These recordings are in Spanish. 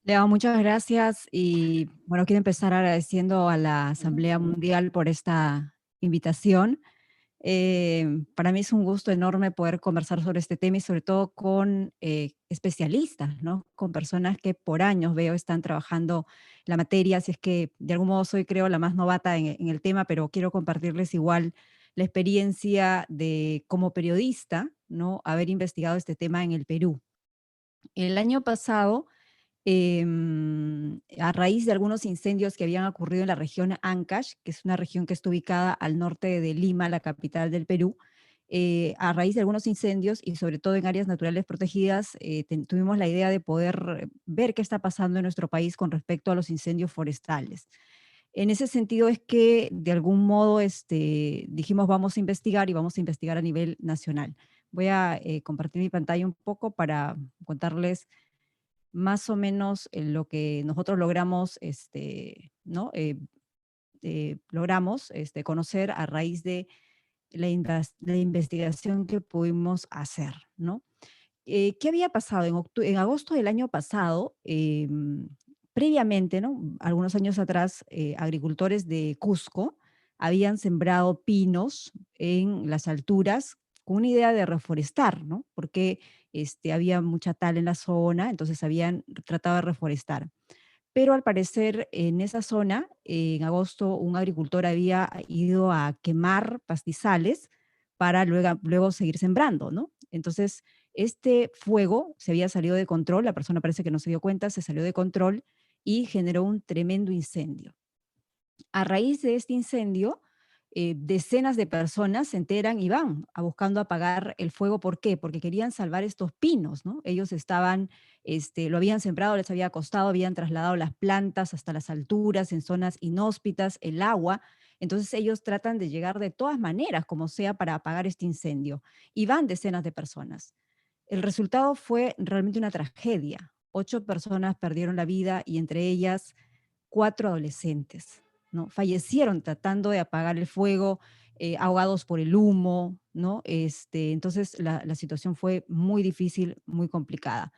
Leo, muchas gracias y bueno, quiero empezar agradeciendo a la Asamblea Mundial por esta invitación. Para mí es un gusto enorme poder conversar sobre este tema y sobre todo con especialistas, ¿no? Con personas que por años veo están trabajando la materia, así es que de algún modo soy creo la más novata en el tema, pero quiero compartirles igual la experiencia de como periodista, ¿no? Haber investigado este tema en el Perú. El año pasado a raíz de algunos incendios que habían ocurrido en la región Ancash, que es una región que está ubicada al norte de Lima, la capital del Perú. A raíz de algunos incendios y sobre todo en áreas naturales protegidas, tuvimos la idea de poder ver qué está pasando en nuestro país con respecto a los incendios forestales. En ese sentido es que de algún modo dijimos vamos a investigar y vamos a investigar a nivel nacional. Voy a compartir mi pantalla un poco para contarles más o menos lo que nosotros logramos, ¿no? Logramos conocer a raíz de la investigación que pudimos hacer, ¿no? ¿Qué había pasado? En agosto del año pasado, previamente, ¿no? Algunos años atrás, agricultores de Cusco habían sembrado pinos en las alturas con una idea de reforestar, ¿no? Porque había mucha tala en la zona, entonces habían tratado de reforestar. Pero al parecer en esa zona, en agosto, un agricultor había ido a quemar pastizales para luego seguir sembrando, ¿no? Entonces, este fuego se había salido de control, la persona parece que no se dio cuenta, se salió de control y generó un tremendo incendio. A raíz de este incendio, decenas de personas se enteran y van a buscando apagar el fuego. ¿Por qué? Porque querían salvar estos pinos, ¿no? Ellos estaban, lo habían sembrado, les había costado, habían trasladado las plantas hasta las alturas, en zonas inhóspitas, el agua. Entonces ellos tratan de llegar de todas maneras, como sea, para apagar este incendio. Y van decenas de personas. El resultado fue realmente una tragedia. 8 personas perdieron la vida y entre ellas 4 adolescentes, ¿no? Fallecieron tratando de apagar el fuego, ahogados por el humo, ¿no? Entonces la situación fue muy difícil, muy complicada.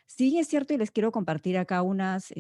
Sí es cierto y les quiero compartir acá algunas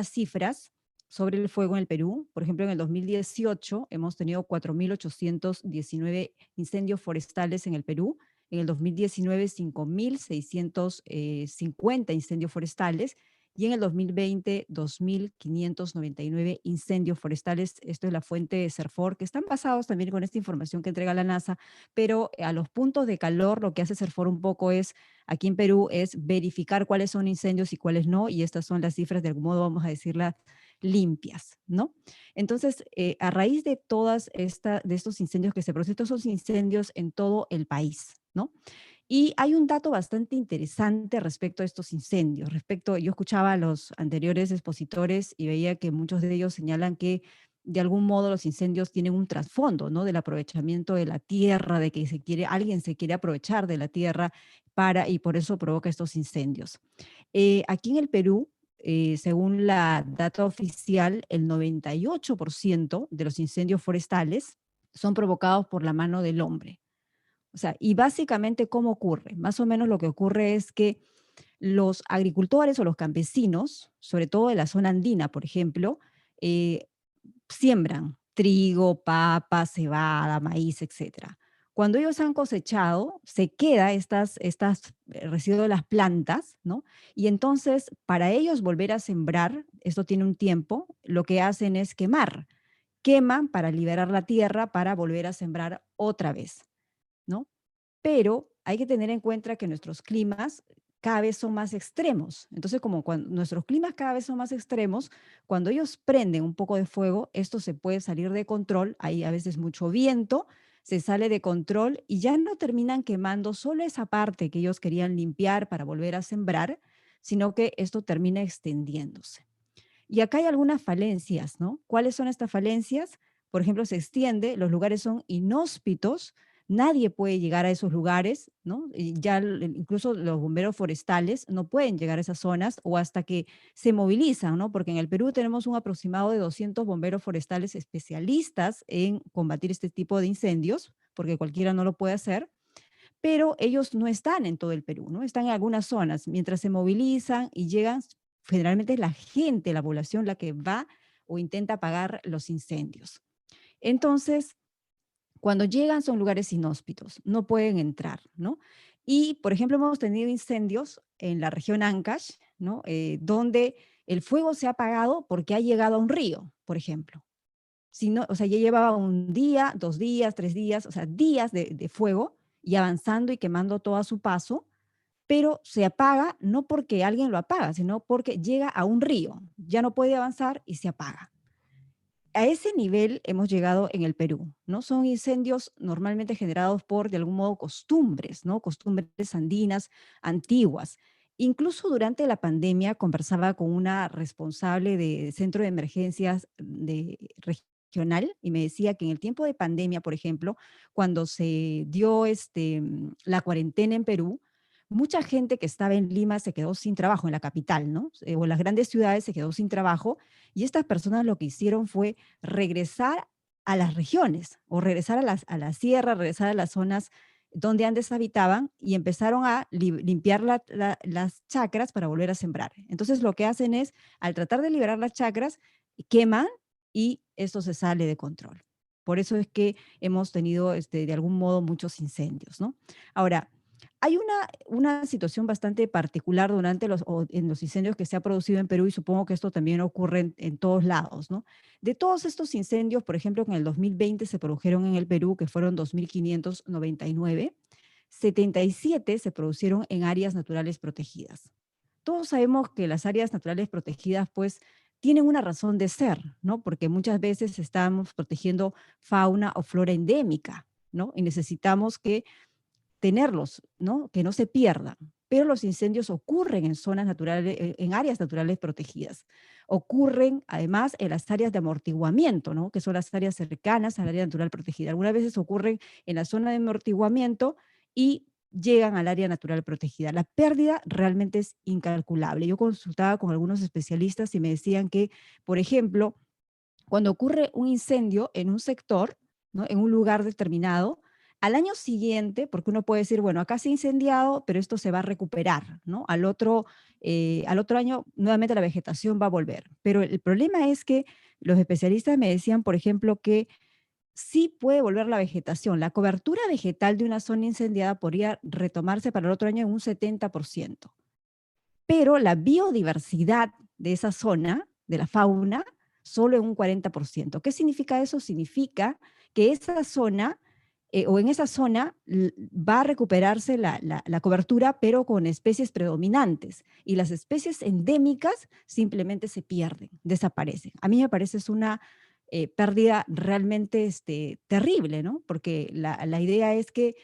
cifras sobre el fuego en el Perú. Por ejemplo, en el 2018 hemos tenido 4.819 incendios forestales en el Perú. En el 2019, 5.650 incendios forestales y en el 2020, 2.599 incendios forestales. Esto es la fuente de CERFOR, que están basados también con esta información que entrega la NASA, pero a los puntos de calor lo que hace CERFOR un poco es, aquí en Perú, es verificar cuáles son incendios y cuáles no, y estas son las cifras, de algún modo vamos a decirlas, limpias, ¿no? Entonces, a raíz de de estos incendios que se producen, estos son incendios en todo el país, ¿no? Y hay un dato bastante interesante respecto a estos incendios. Yo escuchaba a los anteriores expositores y veía que muchos de ellos señalan que de algún modo los incendios tienen un trasfondo, ¿no? Del aprovechamiento de la tierra, de que alguien se quiere aprovechar de la tierra y por eso provoca estos incendios. Aquí en el Perú, según la data oficial, el 98% de los incendios forestales son provocados por la mano del hombre. O sea, y básicamente, ¿cómo ocurre? Más o menos lo que ocurre es que los agricultores o los campesinos, sobre todo de la zona andina, por ejemplo, eh, siembran trigo, papa, cebada, maíz, etcétera. Cuando ellos han cosechado, se queda estas residuos de las plantas, ¿no? Y entonces, para ellos volver a sembrar, esto tiene un tiempo, lo que hacen es quemar. Queman para liberar la tierra para volver a sembrar otra vez, ¿no? Pero hay que tener en cuenta que nuestros climas cada vez son más extremos. Entonces, como cuando nuestros climas cada vez son más extremos, cuando ellos prenden un poco de fuego, esto se puede salir de control, hay a veces mucho viento, se sale de control y ya no terminan quemando solo esa parte que ellos querían limpiar para volver a sembrar, sino que esto termina extendiéndose. Y acá hay algunas falencias, ¿no? ¿Cuáles son estas falencias? Por ejemplo, se extiende, los lugares son inhóspitos, nadie puede llegar a esos lugares, ¿no? Y ya incluso los bomberos forestales no pueden llegar a esas zonas o hasta que se movilizan, ¿no? Porque en el Perú tenemos un aproximado de 200 bomberos forestales especialistas en combatir este tipo de incendios, porque cualquiera no lo puede hacer, pero ellos no están en todo el Perú, ¿no? Están en algunas zonas. Mientras se movilizan y llegan, generalmente es la gente, la población, la que va o intenta apagar los incendios. Entonces, cuando llegan son lugares inhóspitos, no pueden entrar, ¿no? Y, por ejemplo, hemos tenido incendios en la región Ancash, ¿no? Donde el fuego se ha apagado porque ha llegado a un río, por ejemplo. Si no, o sea, ya llevaba un día, 2 días, 3 días, o sea, días de fuego y avanzando y quemando todo a su paso, pero se apaga no porque alguien lo apaga, sino porque llega a un río, ya no puede avanzar y se apaga. A ese nivel hemos llegado en el Perú, ¿no? Son incendios normalmente generados por, de algún modo, costumbres, ¿no? Costumbres andinas antiguas. Incluso durante la pandemia conversaba con una responsable de centro de emergencias regional y me decía que en el tiempo de pandemia, por ejemplo, cuando se dio la cuarentena en Perú, mucha gente que estaba en Lima se quedó sin trabajo, en la capital, ¿no? O en las grandes ciudades se quedó sin trabajo y estas personas lo que hicieron fue regresar a las regiones o regresar a la sierra, regresar a las zonas donde antes habitaban y empezaron a limpiar las chacras para volver a sembrar. Entonces lo que hacen es, al tratar de liberar las chacras, queman y esto se sale de control. Por eso es que hemos tenido de algún modo muchos incendios, ¿no? Ahora, hay una situación bastante particular en los incendios que se ha producido en Perú y supongo que esto también ocurre en todos lados, ¿no? De todos estos incendios, por ejemplo, que en el 2020 se produjeron en el Perú, que fueron 2.599, 77 se produjeron en áreas naturales protegidas. Todos sabemos que las áreas naturales protegidas, pues, tienen una razón de ser, ¿no? Porque muchas veces estamos protegiendo fauna o flora endémica, ¿no? Y necesitamos que tenerlos, ¿no? Que no se pierdan. Pero los incendios ocurren en zonas naturales, en áreas naturales protegidas. Ocurren además en las áreas de amortiguamiento, ¿no? Que son las áreas cercanas al área natural protegida. Algunas veces ocurren en la zona de amortiguamiento y llegan al área natural protegida. La pérdida realmente es incalculable. Yo consultaba con algunos especialistas y me decían que, por ejemplo, cuando ocurre un incendio en un sector, ¿no? En un lugar determinado, al año siguiente, porque uno puede decir, bueno, acá se ha incendiado, pero esto se va a recuperar, ¿no? Al otro año nuevamente la vegetación va a volver. Pero el problema es que los especialistas me decían, por ejemplo, que sí puede volver la vegetación. La cobertura vegetal de una zona incendiada podría retomarse para el otro año en un 70%, pero la biodiversidad de esa zona, de la fauna, solo en un 40%. ¿Qué significa eso? Significa que esa zona, o en esa zona, va a recuperarse la cobertura, pero con especies predominantes. Y las especies endémicas simplemente se pierden, desaparecen. A mí me parece es una pérdida realmente terrible, ¿no? Porque la idea es que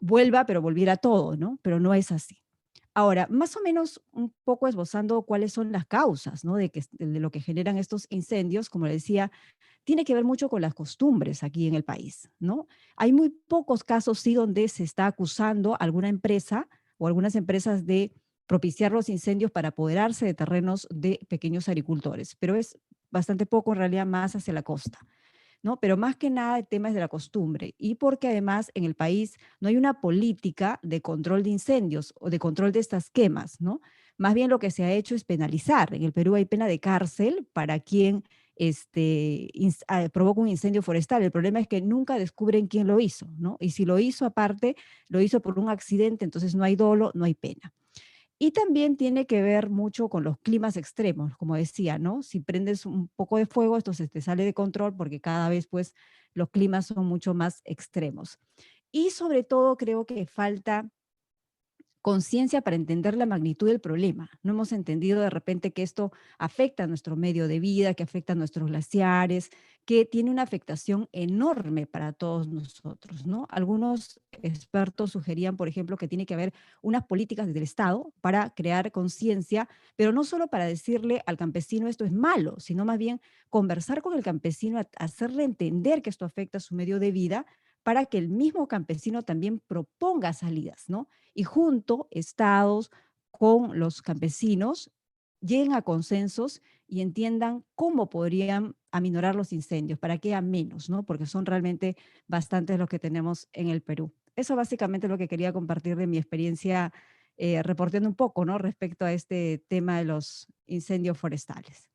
vuelva, pero volviera todo, ¿no? Pero no es así. Ahora, más o menos un poco esbozando cuáles son las causas, ¿no? De lo que generan estos incendios, como le decía, tiene que ver mucho con las costumbres aquí en el país, ¿no? Hay muy pocos casos, sí, donde se está acusando a alguna empresa o algunas empresas de propiciar los incendios para apoderarse de terrenos de pequeños agricultores, pero es bastante poco en realidad más hacia la costa. ¿No? Pero más que nada el tema es de la costumbre y porque además en el país no hay una política de control de incendios o de control de estas quemas, ¿no? Más bien lo que se ha hecho es penalizar. En el Perú hay pena de cárcel para quien provoca un incendio forestal. El problema es que nunca descubren quién lo hizo, ¿no? Y si lo hizo aparte, lo hizo por un accidente, entonces no hay dolo, no hay pena. Y también tiene que ver mucho con los climas extremos, como decía, ¿no? Si prendes un poco de fuego, esto se te sale de control porque cada vez pues los climas son mucho más extremos. Y sobre todo creo que falta conciencia para entender la magnitud del problema. No hemos entendido de repente que esto afecta a nuestro medio de vida, que afecta a nuestros glaciares, que tiene una afectación enorme para todos nosotros, ¿no? Algunos expertos sugerían, por ejemplo, que tiene que haber unas políticas del Estado para crear conciencia, pero no solo para decirle al campesino esto es malo, sino más bien conversar con el campesino, hacerle entender que esto afecta a su medio de vida para que el mismo campesino también proponga salidas, ¿no? Y junto, estados con los campesinos lleguen a consensos y entiendan cómo podrían aminorar los incendios, para que haya menos, ¿no? Porque son realmente bastantes los que tenemos en el Perú. Eso básicamente es lo que quería compartir de mi experiencia reporteando un poco, ¿no? Respecto a este tema de los incendios forestales.